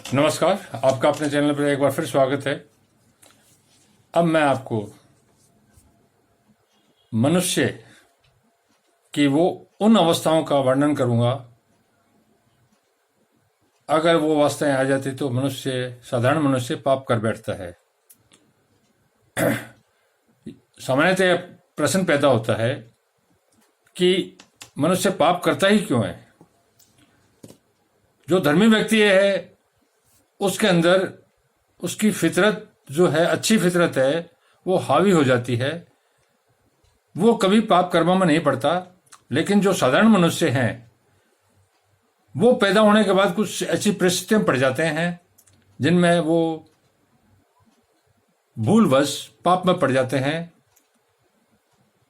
नमस्कार, आपका अपने चैनल पर एक बार फिर स्वागत है। अब मैं आपको मनुष्य की वो उन अवस्थाओं का वर्णन करूंगा, अगर वो अवस्थाएं आ जाती तो साधारण मनुष्य पाप कर बैठता है। सामान्यतः प्रश्न पैदा होता है कि मनुष्य पाप करता ही क्यों है। जो धर्मी व्यक्ति है उसके अंदर उसकी फितरत जो है, अच्छी फितरत है, वो हावी हो जाती है। वो कभी पाप कर्म में नहीं पड़ता। लेकिन जो साधारण मनुष्य हैं वो पैदा होने के बाद कुछ ऐसी परिस्थितियां पड़ जाते हैं जिनमें वो भूलवश पाप में पड़ जाते हैं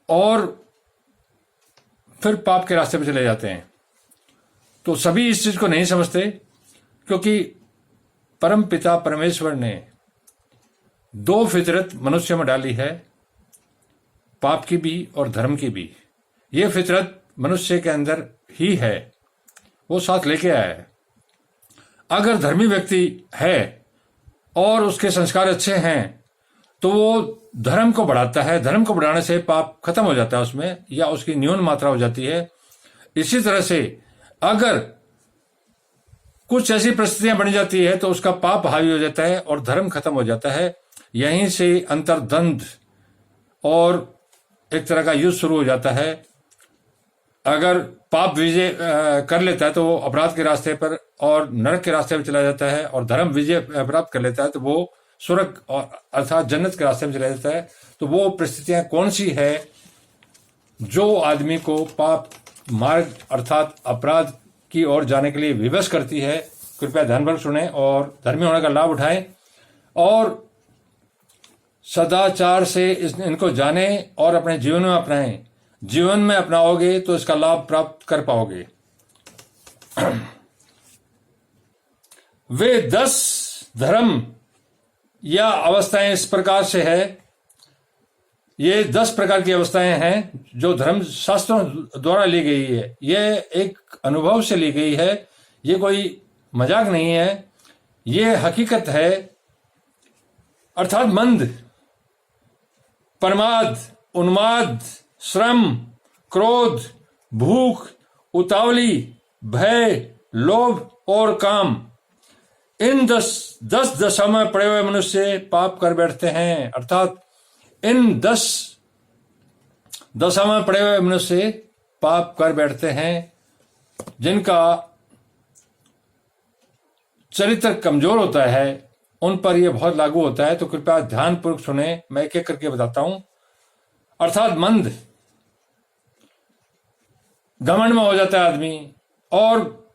और फिर पाप के रास्ते पर चले जाते हैं। तो सभी इस चीज को नहीं समझते, क्योंकि परम पिता परमेश्वर ने दो फितरत मनुष्य में डाली है, पाप की भी और धर्म की भी। ये फितरत मनुष्य के अंदर ही है, वो साथ लेके आया है। अगर धर्मी व्यक्ति है और उसके संस्कार अच्छे हैं तो वो धर्म को बढ़ाता है। धर्म को बढ़ाने से पाप खत्म हो जाता है उसमें, या उसकी न्यून मात्रा हो जाती है। इसी तरह से अगर कुछ ऐसी परिस्थितियां बन जाती है तो उसका पाप हावी हो जाता है और धर्म खत्म हो जाता है। यहीं से अंतर्द्वंद और एक तरह का युद्ध शुरू हो जाता है। अगर पाप विजय कर लेता है तो वो अपराध के रास्ते पर और नरक के रास्ते पर चला जाता है, और धर्म विजय प्राप्त कर लेता है तो वो स्वर्ग और अर्थात जन्नत के रास्ते में चला जाता है। तो वो परिस्थितियां कौन सी है जो आदमी को पाप मार्ग अर्थात अपराध की ओर जाने के लिए विवश करती है? कृपया ध्यानपूर्वक सुने और धर्मी होने का लाभ उठाएं और सदाचार से इनको जाने और अपने जीवन में अपनाएं। जीवन में अपनाओगे तो इसका लाभ प्राप्त कर पाओगे। वे 10 धर्म या अवस्थाएं इस प्रकार से है। ये 10 प्रकार की अवस्थाएं हैं जो धर्म शास्त्रों द्वारा ली गई है। ये एक अनुभव से ली गई है, ये कोई मजाक नहीं है, ये हकीकत है। अर्थात मंद, प्रमाद, उन्माद, श्रम, क्रोध, भूख, उतावली, भय, लोभ और काम, इन 10 दशा में पड़े हुए मनुष्य पाप कर बैठते हैं। अर्थात इन 10 दशा में पड़े हुए मनुष्य पाप कर बैठते हैं। जिनका चरित्र कमजोर होता है उन पर यह बहुत लागू होता है। तो कृपया ध्यानपूर्वक सुने, मैं एक एक करके बताता हूं। अर्थात मंद, घमंड में हो जाता है आदमी, और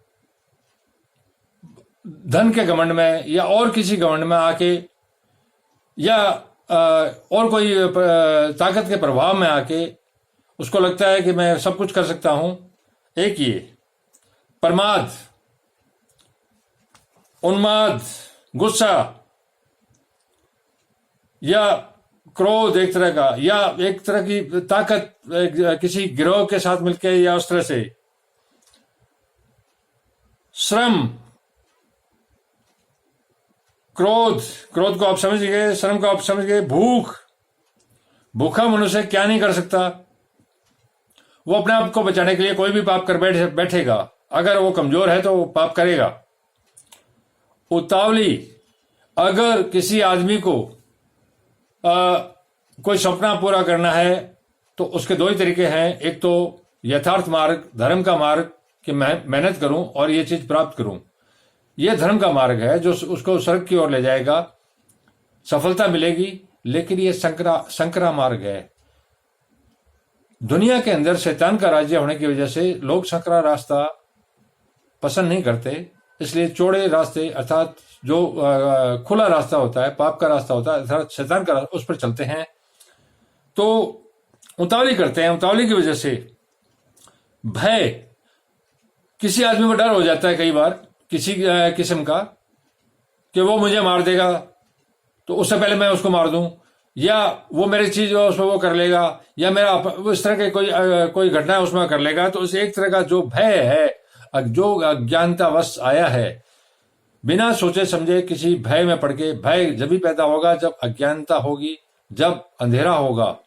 धन के घमंड में या और किसी घमंड में आके, या और कोई ताकत के प्रभाव में आके उसको लगता है कि मैं सब कुछ कर सकता हूं। एक ये प्रमाद, उन्माद, गुस्सा या क्रोध एक तरह का, या एक तरह की ताकत किसी गिरोह के साथ मिलकर या उस तरह से। श्रम, क्रोध को आप समझ गए, श्रम को आप समझ गए। भूखा मनुष्य क्या नहीं कर सकता। वो अपने आप को बचाने के लिए कोई भी पाप कर बैठेगा। अगर वो कमजोर है तो वो पाप करेगा। उतावली, अगर किसी आदमी को कोई सपना पूरा करना है तो उसके 2 ही तरीके हैं। एक तो यथार्थ मार्ग, धर्म का मार्ग कि मैं मेहनत करूं और ये चीज प्राप्त करूं। यह धर्म का मार्ग है जो उसको स्वर्ग की ओर ले जाएगा, सफलता मिलेगी। लेकिन यह संकरा मार्ग है। दुनिया के अंदर शैतान का राज्य होने की वजह से लोग संकरा रास्ता पसंद नहीं करते, इसलिए चौड़े रास्ते अर्थात जो खुला रास्ता होता है, पाप का रास्ता होता है अर्थात शैतान का, उस पर चलते हैं। तो उतावली करते हैं। उतावली की वजह से भय, किसी आदमी को डर हो जाता है कई बार किसी किस्म का कि वो मुझे मार देगा तो उससे पहले मैं उसको मार दूं, या वो मेरी चीज उसमें वो कर लेगा, या मेरा इस तरह के कोई घटना उसमें कर लेगा। तो उस एक तरह का जो भय है, जो अज्ञानतावश आया है, बिना सोचे समझे किसी भय में पड़ के, भय जब भी पैदा होगा जब अज्ञानता होगी, जब अंधेरा होगा,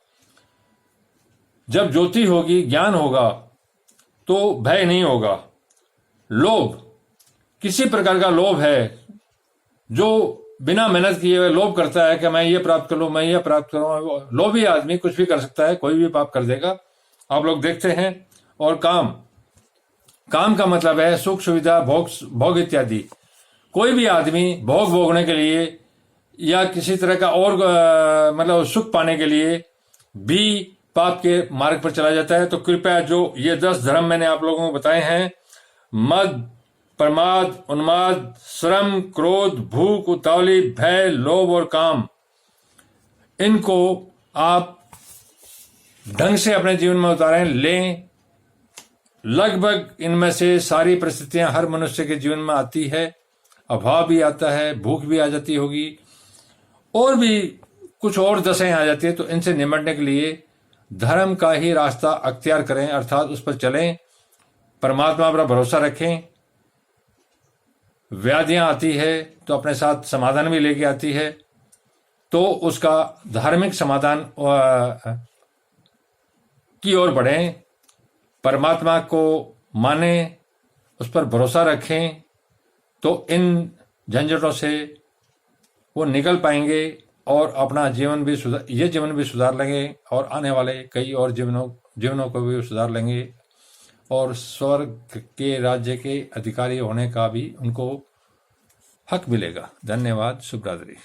जब ज्योति होगी, ज्ञान होगा, तो भय नहीं होगा। लोभ, किसी प्रकार का लोभ है जो बिना मेहनत किए हुए लोभ करता है कि मैं ये प्राप्त कर लूं, मैं ये प्राप्त करूं। लोभी आदमी कुछ भी कर सकता है, कोई भी पाप कर देगा, आप लोग देखते हैं। और काम, काम का मतलब है सुख सुविधा, भोग इत्यादि। कोई भी आदमी भोग भोगने के लिए या किसी तरह का और मतलब सुख पाने के लिए भी पाप के मार्ग पर चला जाता है। तो कृपया जो ये 10 धर्म मैंने आप लोगों को बताए हैं, मद, प्रमाद, उन्माद, श्रम, क्रोध, भूख, उतावली, भय, लोभ और काम, इनको आप ढंग से अपने जीवन में उतारें, लें। लगभग इनमें से सारी परिस्थितियां हर मनुष्य के जीवन में आती है। अभाव भी आता है, भूख भी आ जाती होगी, और भी कुछ और दशाएं आ जाती है। तो इनसे निपटने के लिए धर्म का ही रास्ता अख्तियार करें, अर्थात उस पर चलें, परमात्मा पर भरोसा रखें। व्याधियां आती है तो अपने साथ समाधान भी लेके आती है, तो उसका धार्मिक समाधान की ओर बढ़ें, परमात्मा को माने, उस पर भरोसा रखें, तो इन झंझटों से वो निकल पाएंगे और अपना जीवन भी ये जीवन भी सुधार लेंगे और आने वाले कई और जीवनों को भी सुधार लेंगे और स्वर्ग के राज्य के अधिकारी होने का भी उनको हक मिलेगा। धन्यवाद। शुभ रात्रि।